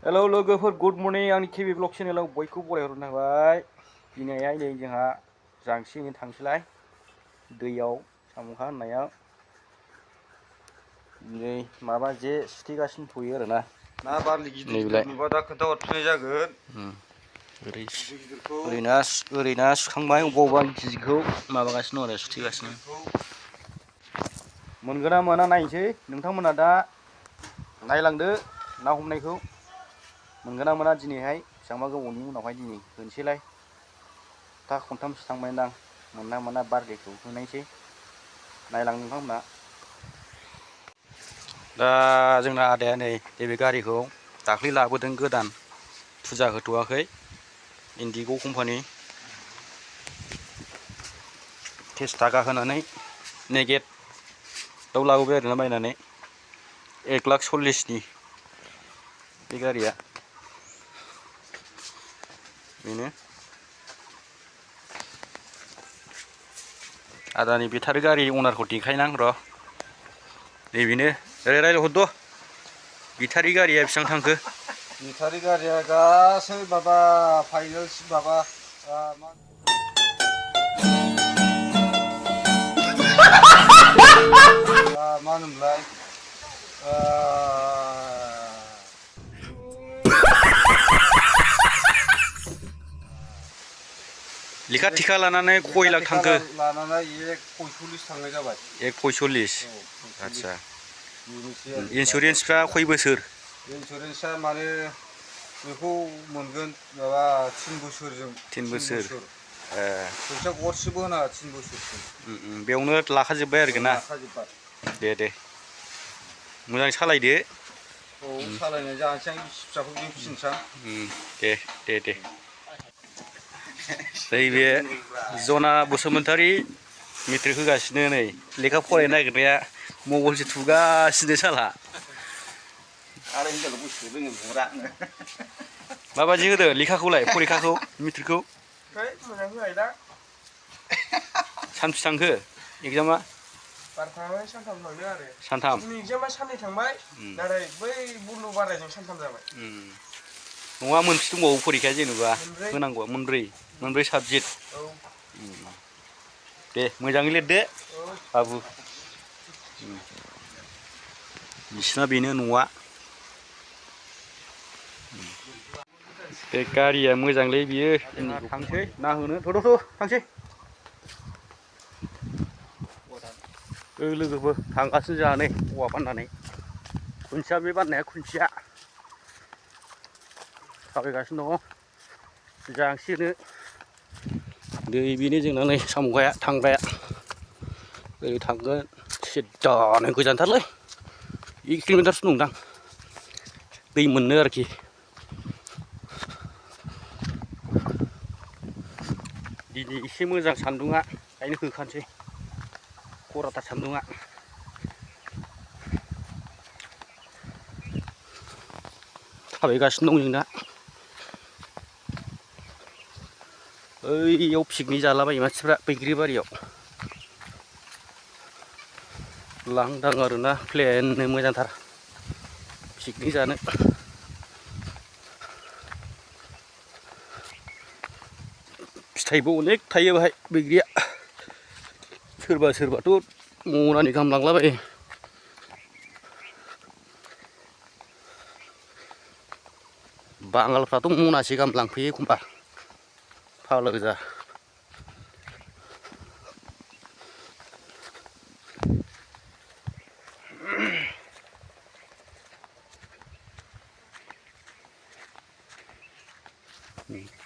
Hello लोगोफोर good morning आंनि KB blog चेनेलाव बयखौबो बरायहरनो हाबाय। दिनैहाय नै जोंहा जांसिनो थांसैलाय दैयाव साम'खा होननायाव नै माबा जे सुथेगासिनो थ'यो आरोना ना बारलि गिदिर गिदिर नुबा दा खोन्थाहरफिननाय जागोन। ओरैना सुखांबाय अबेबा गिदिरखौ माबागासिनो दं आरो सुथेगासिनो। मोनगोना मोना नायनोसै नोंथांमोना दा नायलांदो ना हमनायखौ मोनगोना मोना दिनैहाय बेसेबांबा गोबावनि उनावहाय दिनै होनोसैलाय। खनथामसो थांबायदां मोना मोना बारलिखौ होनायसै नायलां नोंथांमोना। दा जोंना आदाया नै नैबे गारिखौ दाख्लै लाबोदों गोदान फुजा होथ'वाखै इन्डिग' कम्पानि तेस थाखा होनानै नेगेटआव लाबोबाय आरोना बायनानै 1,40,000नि बे गारिया बेनो आदानि बेटारि गारि अनारखौ देखायनां र' नैबेनो रायज्लायहरद' बेटारि गारिया बेसेबां थांखो? बेटारि गारिया गासै माबा फाइनेल माबा मा होनोमोनलाय लेखा थिखा लानानै खय लाख थांखो? लानानै 1,45 थांनाय जाबाय। 1,45 आदसा इन्सुरेन्सफ्रा खय बोसोर? इन्सुरेन्सआ माने बेखौ मोनगोन माबा 3 बोसोरजों 3 बोसोर फैसा गरसेबो होनाङा 3 बोसोरसिम बेयावनो लाखाजोब्बाय आरोखि ना? दे मोजां सालायदो। औ सालायनाय जानोसै आं बिसि फिसाखौ बिदिनो फिसिनोसै आं। दे नैबे जना बसुमतारी मेट्रिक होगासिनो नै लेखा फरायनो नागिरनाया मबाइलसो थुगासिनो साला। आरो हिनजावखौ गोसो रोङो बुरा माबायदि होदो लेखाखौलाय फरिखाखौ मेट्रिकखौ? मोजां होआखैदां। सानबेसे थांखो एगजामा? बार थांबाय सानथाम थांदों आरो सानथाम जोंनि एगजामा साननै थांबाय नाथाय बै बन्द' बारायजों सानथाम जाबाय। नङा मोनबेसे दंबावो फरिखाया जेनेबा होनांगौआ? मोनब्रै साबजेक्ट। औ दे मोजाङै लिरदो बाबु। बिसिना बेनो न'आ। बे गारिया मोजांलै बियो थांसै ना होनो थ' थांसै। लोगोफोर थांगासिनो जोंहा नै औवा बाननानै खुन्थिया बे बाननाया खुन्थिया थाबायगासिनो दङ जांसि होनो दै बेनो जोंना नै साम'खाया थांग्राया ओरै थांगोन सिद्दानो गोजानथारलै 1 किल'मिटारसो दंदां दै मोननो आरोखि। दिनै एसे मोजां सान्दुङा ओंखायनो होखानोसै खराथार सान्दुङा। थाबायगासिनो दं जों दा ओइयाव पिकनिक जालाबायो मानसिफ्रा बैग्रिबारियाव लांदां आरोना प्लेननो मोजांथार पिकनिक जानो। फिथाइबो अनेक थायो बेहाय बैग्रिया सोरबा सोरबाथ' मनानै गाहाम लांलाबायो। बांगालफ्राथ' मनासे गाहाम लांफैयो एखमबा फाग्ला गोजा।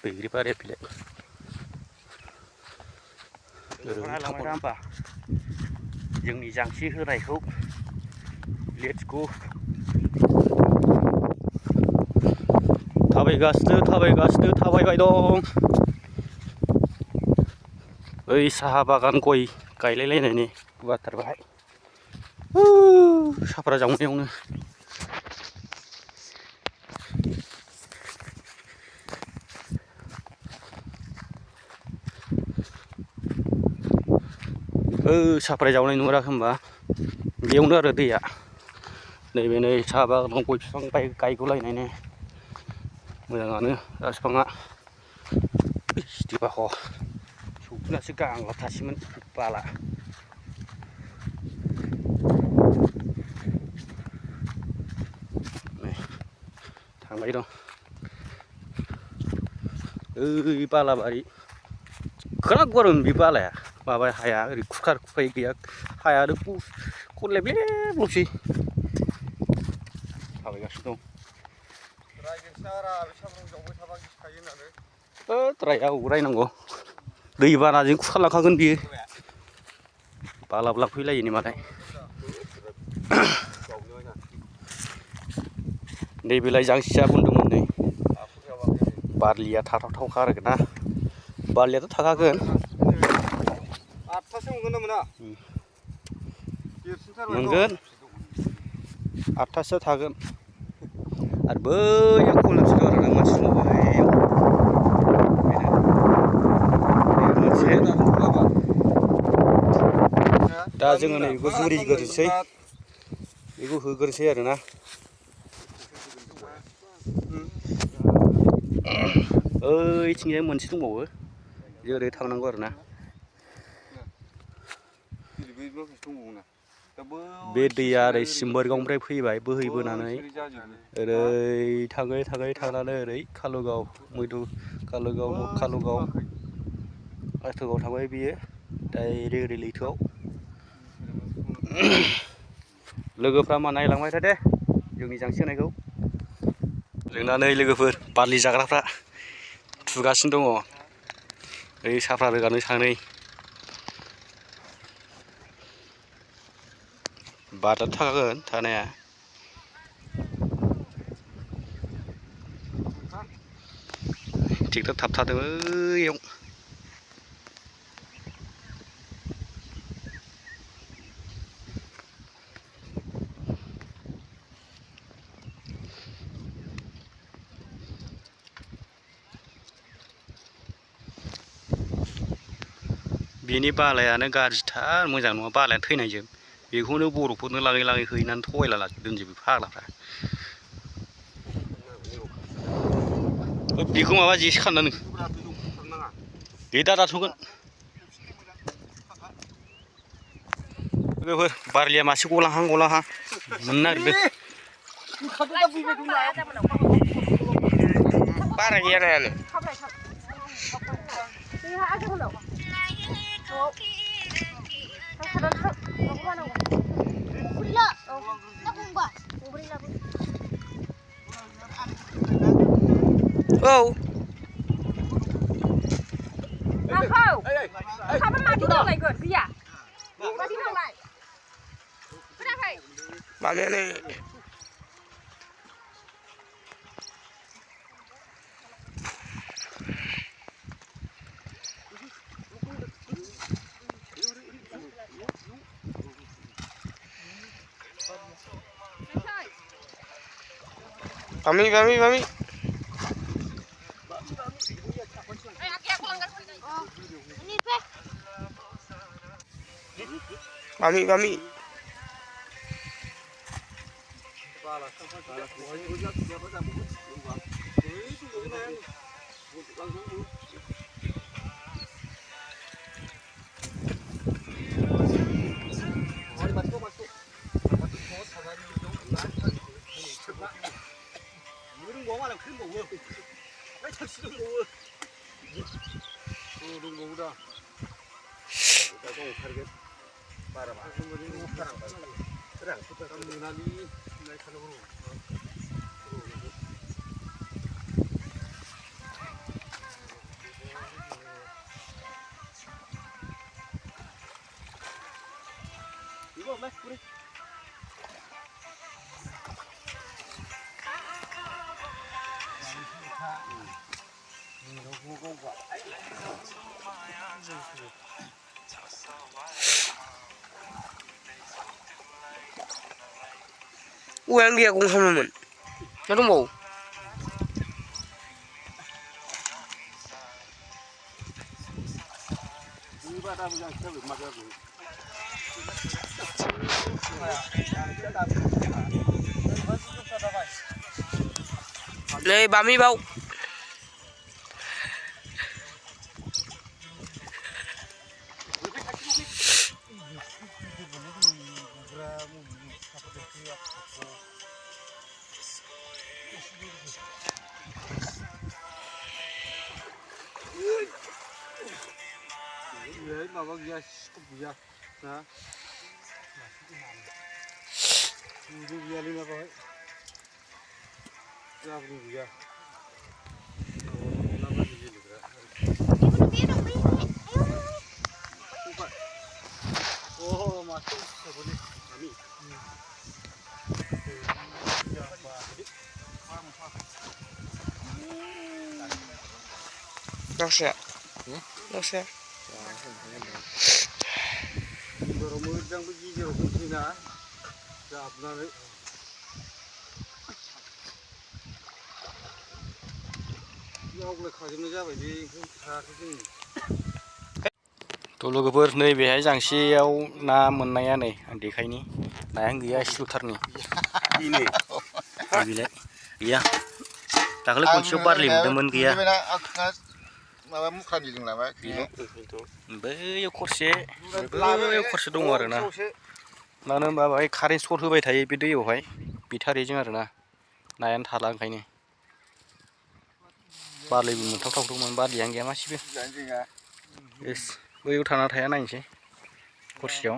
बैग्रिबारिया बेलाय होमबा जोंनि जांसि होनायखौ लेट्स गु। थाबायगासिनो थाबायबाय दं। ओइ साहा बागान गय गायलायलायनायनि गुवारथार बाहाय साफ्रा जावनायावनो। साफ्राय जावनाय नुहराखै होमबा बेयावनो आरो दैया नैबे नै साहा बागानाव गय बिफां गायगुलायनायनि मोजाङानो बिफाङा दिबाख' सौफिनासो गांलाब थासैमोन बाला थांबाय दं ओइ बालाबारि खोना गरम बे बालाया माबा हाया ओरै खुखार खुखाय गैया हाया आरो खरलेबलेबल'सै थाबायगासिनो दं राया रायनांगौ दैबानाजों खुरखालांखागोन बियो बालाबो लांफैलायो मालाय नैबेलाय जांसिया बुंदोंमोन नै बारलिया थाथावथावखा आरोगोन ना बारलियाथ' थाखागोन 8थासो मोनगोन ना मोना मोनगोन 8थासो थागोन आरो बैयाव खलमसे दं आरोना मोनसे समाव मोनसे दा जोङो नै बेखौ जुरिग्रोनोसै बेखौ होग्रोनोसै आरोना ओइथिंजाय मोनसे दंबावो ओरै थांनांगौ आरोना बे दैया ओरै सिम्बोरगावनिफ्राय फैबाय बोहैबोनानै ओरै थाङै थाङै थांनानै ओरै कालुगाव कालुगाव थांबाय बियो डाइरेक्ट ओरै लैथोआव लोगोफ्रा मा नायलांबाय था दे जोंनि जांसि होनायखौ जोंना नै लोगोफोर बारलि जाग्राफ्रा थुगासिनो दङ ओइ साफ्रा रोगानो सानै बारलियाथ' थाखागोन थानाया ट्रेक्टर थाबथादों ओइयाव बेनि बालायानो गाज्रिथार मोजां नङा बालायानो थैनायजों बेखौनो बर'फोरनो लाङै लाङै हैनानै थगायला दोनजोबो फाग्लाफ्रा बेखौ माबा जेसो खालामना बे दा दाथ'गोन लोगोफोर बारलिया मासे गलांहां मोननो नागिरदों बारा गैया नायानो औ kapan mati dong lagi gue, iya. Mati dong lagi. Kenapa? Mana nih? Kami. Kami. Yang dia kung sama man. Ano mo? Lê bami bao. माबा गैया स्कुप गैया ना गैयालै ना बाहाय जाबो गैया माथो फिसाफोरनि मानि गावसो गेजेराव मोजांबो गेजेराव फैना जाबनानै आवगलाय खाजोबनाय जाबाय बे ओंखायनो थायाखै जों थ' लोगोफोर नैबेहाय जांसियाव ना मोननाया नै आं देखायनि नायानो गैया एसेल'थारनि बिलाय गैया दाखालि खनसेयाव बारलि मोनदोंमोन गैया माबा मुखानि जों लाबाय बैयाव खरसे दङ आरोना मानो होनबा बाहाय कारेन्ट सर्ट होबाय थायो बे दैयावहाय बेटारिजों आरोना नायानो थाला ओंखायनो बारलिबो मोनथावथावमोन बारलियानो गैया मासेबो बैयाव थाना थाया नायनोसै खरसेयाव